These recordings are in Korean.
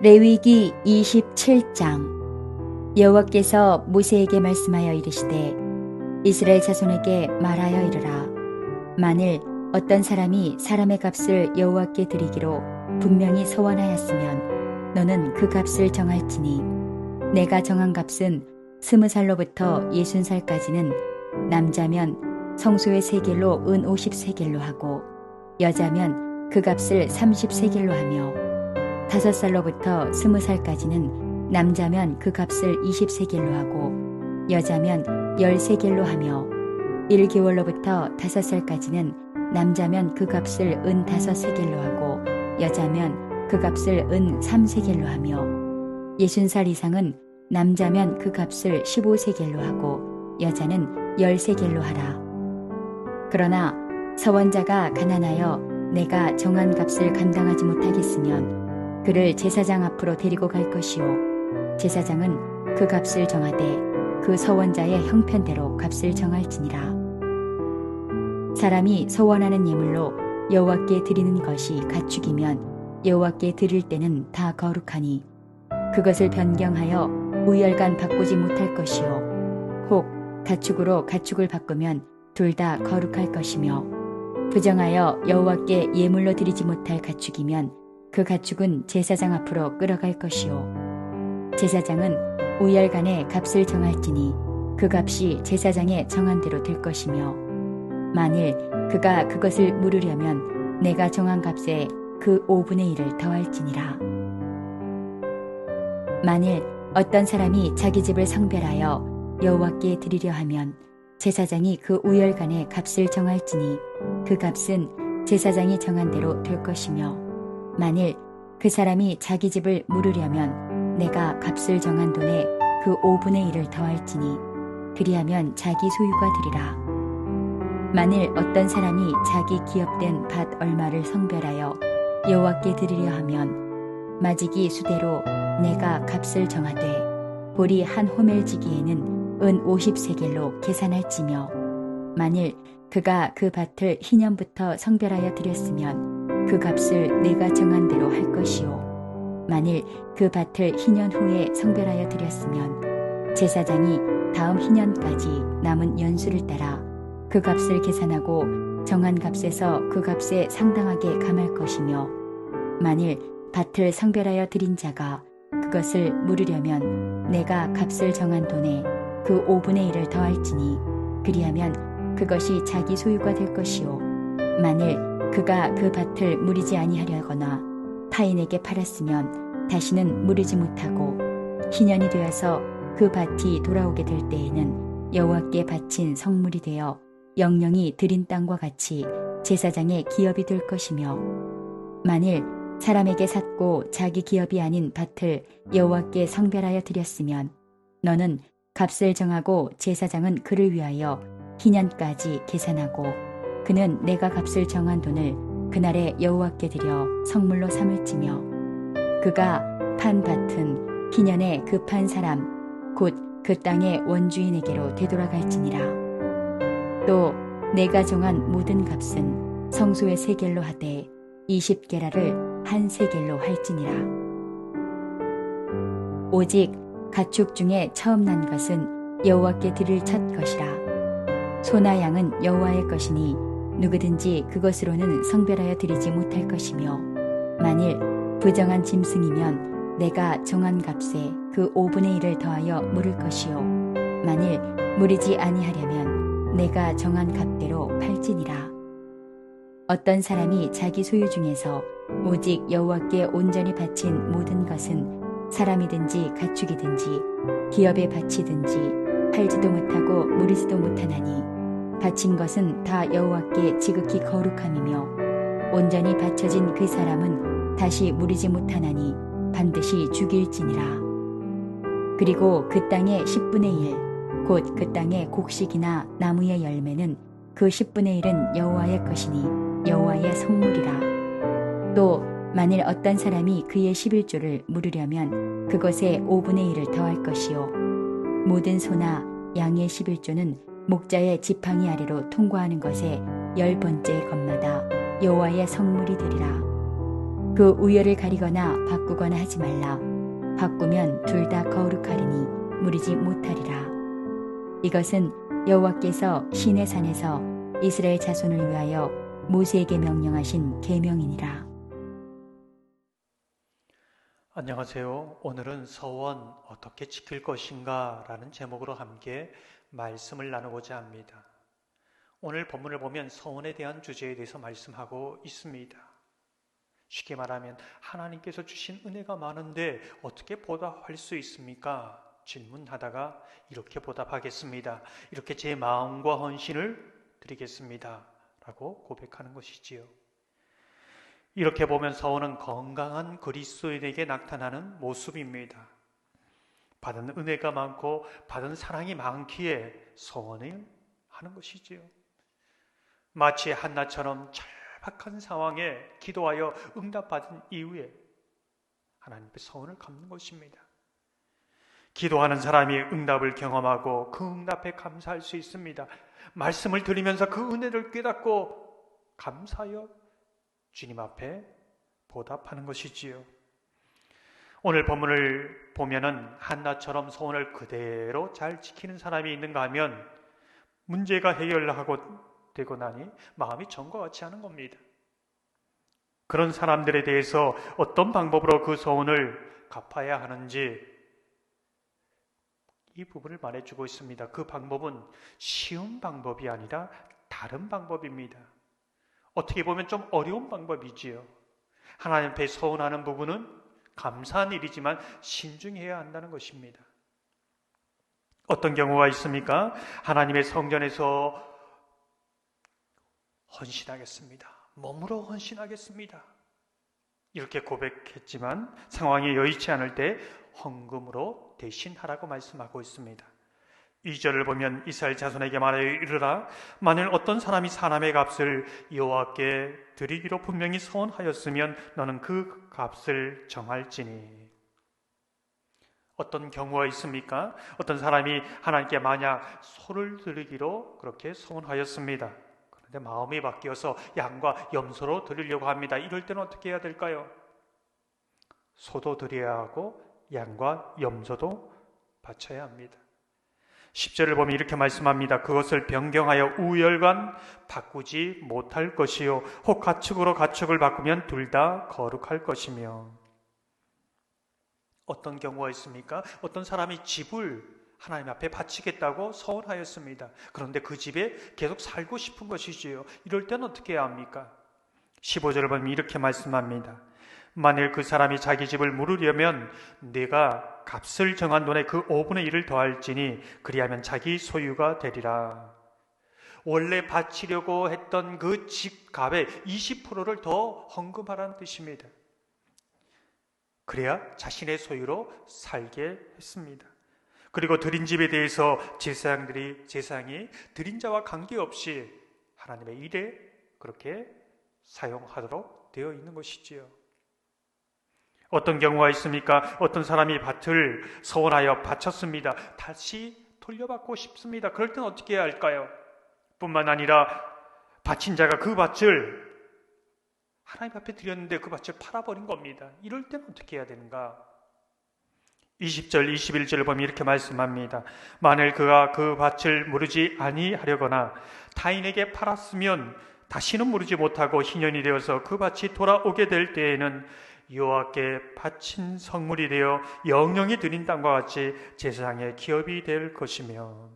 레위기 27장. 여호와께서 모세에게 말씀하여 이르시되 이스라엘 자손에게 말하여 이르라. 만일 어떤 사람이 사람의 값을 여호와께 드리기로 분명히 서원하였으면 너는 그 값을 정할지니 내가 정한 값은 20살로부터 60살까지는 남자면 성소의 세겔로 은 50세겔로 하고 여자면 그 값을 30세겔로 하며 5살로부터 20살까지는 남자면 그 값을 20세겔로 하고 여자면 10세겔로 하며 1개월로부터 5살까지는 남자면 그 값을 은 5세겔로 하고 여자면 그 값을 은 3세겔로 하며 60살 이상은 남자면 그 값을 15세겔로 하고 여자는 10세겔로 하라. 그러나 서원자가 가난하여 내가 정한 값을 감당하지 못하겠으면 그를 제사장 앞으로 데리고 갈 것이요 제사장은 그 값을 정하되 그 서원자의 형편대로 값을 정할지니라. 사람이 서원하는 예물로 여호와께 드리는 것이 가축이면 여호와께 드릴 때는 다 거룩하니 그것을 변경하여 우열간 바꾸지 못할 것이요 혹 가축으로 가축을 바꾸면 둘 다 거룩할 것이며 부정하여 여호와께 예물로 드리지 못할 가축이면 그 가축은 제사장 앞으로 끌어갈 것이요 제사장은 우열간의 값을 정할지니 그 값이 제사장의 정한 대로 될 것이며 만일 그가 그것을 물으려면 내가 정한 값에 그 5분의 1을 더할지니라. 만일 어떤 사람이 자기 집을 성별하여 여호와께 드리려 하면 제사장이 그 우열간의 값을 정할지니 그 값은 제사장이 정한 대로 될 것이며 만일 그 사람이 자기 집을 물으려면 내가 값을 정한 돈에 그 5분의 1을 더할지니 그리하면 자기 소유가 되리라. 만일 어떤 사람이 자기 기업된 밭 얼마를 성별하여 여호와께 드리려 하면 마지기 수대로 내가 값을 정하되 보리 한 호멜지기에는 은 50세겔로 계산할지며 만일 그가 그 밭을 희년부터 성별하여 드렸으면 그 값을 내가 정한 대로 할 것이요 만일 그 밭을 희년 후에 성별하여 드렸으면 제사장이 다음 희년까지 남은 연수를 따라 그 값을 계산하고 정한 값에서 그 값에 상당하게 감할 것이며 만일 밭을 성별하여 드린 자가 그것을 물으려면 내가 값을 정한 돈에 그 5분의 1을 더할지니 그리하면 그것이 자기 소유가 될 것이요 만일 그가 그 밭을 무리지 아니하려거나 타인에게 팔았으면 다시는 무리지 못하고 희년이 되어서 그 밭이 돌아오게 될 때에는 여호와께 바친 성물이 되어 영영이 드린 땅과 같이 제사장의 기업이 될 것이며 만일 사람에게 샀고 자기 기업이 아닌 밭을 여호와께 성별하여 드렸으면 너는 값을 정하고 제사장은 그를 위하여 희년까지 계산하고 그는 내가 값을 정한 돈을 그날에 여호와께 드려 성물로 삼을지며 그가 판 밭은 희년에 그 판 사람 곧 그 땅의 원주인에게로 되돌아갈지니라. 또 내가 정한 모든 값은 성소의 세겔로 하되 20게라를 한 세겔로 할지니라. 오직 가축 중에 처음 난 것은 여호와께 드릴 첫 것이라. 소나 양은 여호와의 것이니 누구든지 그것으로는 성별하여 드리지 못할 것이며 만일 부정한 짐승이면 내가 정한 값에 그 5분의 1을 더하여 물을 것이요 만일 물이지 아니하려면 내가 정한 값대로 팔지니라. 어떤 사람이 자기 소유 중에서 오직 여호와께 온전히 바친 모든 것은 사람이든지 가축이든지 기업에 바치든지 팔지도 못하고 무리지도 못하나니 바친 것은 다 여호와께 지극히 거룩함이며 온전히 바쳐진 그 사람은 다시 무리지 못하나니 반드시 죽일지니라. 그리고 그 땅의 10분의 1 곧 그 땅의 곡식이나 나무의 열매는 그 10분의 1은 여호와의 것이니 여호와의 성물이라. 또 만일 어떤 사람이 그의 11조를 물으려면 그것에 5분의 1을 더할 것이요 모든 소나 양의 11조는 목자의 지팡이 아래로 통과하는 것에 10번째 것마다 여호와의 성물이 되리라. 그 우열을 가리거나 바꾸거나 하지 말라. 바꾸면 둘 다 거룩하리니 무리지 못하리라. 이것은 여호와께서 시내 산에서 이스라엘 자손을 위하여 모세에게 명령하신 계명이니라. 안녕하세요. 오늘은 서원 어떻게 지킬 것인가 라는 제목으로 함께 말씀을 나누고자 합니다. 오늘 본문을 보면 서원에 대한 주제에 대해서 말씀하고 있습니다. 쉽게 말하면 하나님께서 주신 은혜가 많은데 어떻게 보답할 수 있습니까? 질문하다가 이렇게 보답하겠습니다. 이렇게 제 마음과 헌신을 드리겠습니다. 라고 고백하는 것이지요. 이렇게 보면 서원은 건강한 그리스도인에게 나타나는 모습입니다. 받은 은혜가 많고 받은 사랑이 많기에 서원을 하는 것이지요. 마치 한나처럼 절박한 상황에 기도하여 응답받은 이후에 하나님 앞에 서원을 갚는 것입니다. 기도하는 사람이 응답을 경험하고 그 응답에 감사할 수 있습니다. 말씀을 들으면서 그 은혜를 깨닫고 감사하여 주님 앞에 보답하는 것이지요. 오늘 본문을 보면은 한나처럼 서원을 그대로 잘 지키는 사람이 있는가 하면 문제가 해결하고 되고 나니 마음이 전과 같지 않은 겁니다. 그런 사람들에 대해서 어떤 방법으로 그 서원을 갚아야 하는지 이 부분을 말해주고 있습니다. 그 방법은 쉬운 방법이 아니라 다른 방법입니다. 어떻게 보면 좀 어려운 방법이지요. 하나님 앞에 서운하는 부분은 감사한 일이지만 신중해야 한다는 것입니다. 어떤 경우가 있습니까? 하나님의 성전에서 헌신하겠습니다. 몸으로 헌신하겠습니다. 이렇게 고백했지만 상황이 여의치 않을 때 헌금으로 대신하라고 말씀하고 있습니다. 2절을 보면 이스라엘 자손에게 말하여 이르라. 만일 어떤 사람이 사람의 값을 여호와께 드리기로 분명히 서원하였으면 너는 그 값을 정할지니. 어떤 경우가 있습니까? 어떤 사람이 하나님께 만약 소를 드리기로 그렇게 서원하였습니다. 그런데 마음이 바뀌어서 양과 염소로 드리려고 합니다. 이럴 때는 어떻게 해야 될까요? 소도 드려야 하고 양과 염소도 바쳐야 합니다. 10절을 보면 이렇게 말씀합니다. 그것을 변경하여 우열간 바꾸지 못할 것이요 혹 가축으로 가축을 바꾸면 둘 다 거룩할 것이며. 어떤 경우가 있습니까? 어떤 사람이 집을 하나님 앞에 바치겠다고 서원하였습니다. 그런데 그 집에 계속 살고 싶은 것이지요. 이럴 때는 어떻게 해야 합니까? 15절을 보면 이렇게 말씀합니다. 만일 그 사람이 자기 집을 물으려면 내가 값을 정한 돈의 그 5분의 1을 더할지니 그리하면 자기 소유가 되리라. 원래 바치려고 했던 그 집값의 20%를 더 헌금하라는 뜻입니다. 그래야 자신의 소유로 살게 했습니다. 그리고 드린 집에 대해서 제사장이 드린 자와 관계없이 하나님의 일에 그렇게 사용하도록 되어 있는 것이지요. 어떤 경우가 있습니까? 어떤 사람이 밭을 서원하여 바쳤습니다. 다시 돌려받고 싶습니다. 그럴 때는 어떻게 해야 할까요? 뿐만 아니라 바친 자가 그 밭을 하나님 앞에 드렸는데 그 밭을 팔아버린 겁니다. 이럴 때는 어떻게 해야 되는가? 20절, 21절을 보면 이렇게 말씀합니다. 만일 그가 그 밭을 무르지 아니하려거나 타인에게 팔았으면 다시는 무르지 못하고 희년이 되어서 그 밭이 돌아오게 될 때에는 여호와께 바친 성물이 되어 영영이 드린 땅과 같이 제사장의 기업이 될 것이며.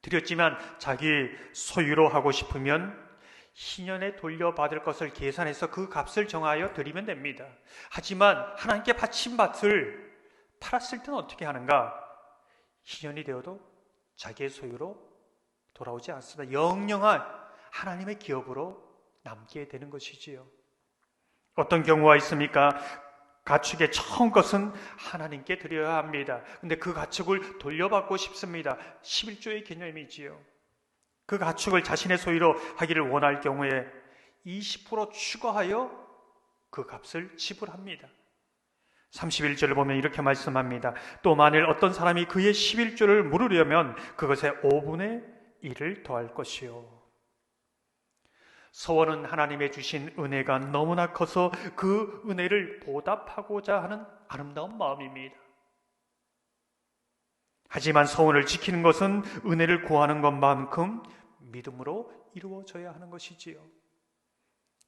드렸지만 자기 소유로 하고 싶으면 희년에 돌려받을 것을 계산해서 그 값을 정하여 드리면 됩니다. 하지만 하나님께 바친 밭을 팔았을 때는 어떻게 하는가? 희년이 되어도 자기의 소유로 돌아오지 않습니다. 영영한 하나님의 기업으로 남게 되는 것이지요. 어떤 경우가 있습니까? 가축의 처음 것은 하나님께 드려야 합니다. 근데 그 가축을 돌려받고 싶습니다. 11조의 개념이지요. 그 가축을 자신의 소유로 하기를 원할 경우에 20% 추가하여 그 값을 지불합니다. 31절을 보면 이렇게 말씀합니다. 또 만일 어떤 사람이 그의 11조를 물으려면 그것의 5분의 1을 더할 것이요. 서원은 하나님의 주신 은혜가 너무나 커서 그 은혜를 보답하고자 하는 아름다운 마음입니다. 하지만 서원을 지키는 것은 은혜를 구하는 것만큼 믿음으로 이루어져야 하는 것이지요.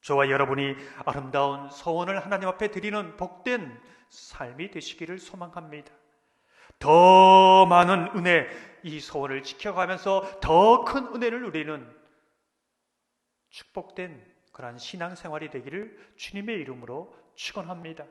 저와 여러분이 아름다운 서원을 하나님 앞에 드리는 복된 삶이 되시기를 소망합니다. 더 많은 은혜, 이 서원을 지켜가면서 더 큰 은혜를 누리는 축복된 그러한 신앙생활이 되기를 주님의 이름으로 축원합니다.